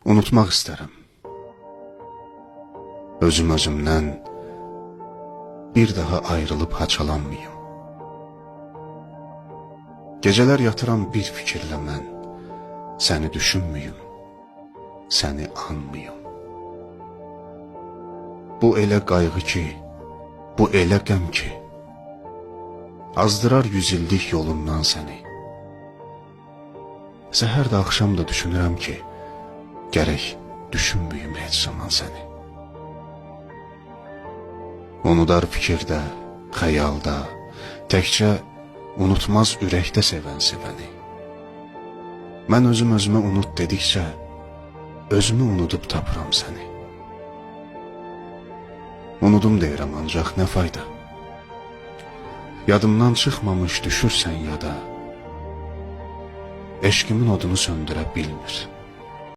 Unutmaq istərəm. Özümdən bir daha ayrılıb haçalanmayım. Gecələr yatıram bir fikirlə mən, səni düşünməyim, səni anmayım. Bu elə qayğı ki, bu elə qəm ki, azdırar 100 illik yolundan səni. Səhər də axşam da düşünürəm ki, gərək düşünməyim heç zaman səni. Unudar fikirdə, xəyalda, təkcə unutmaz ürəkdə sevən sevəni. Mən özümə unut dedikcə, özümü unudub tapıram səni. Unudum deyirəm ancaq nə fayda? Yadımdan çıxmamış düşürsən yada, eşqimin odunu söndürə bilmir.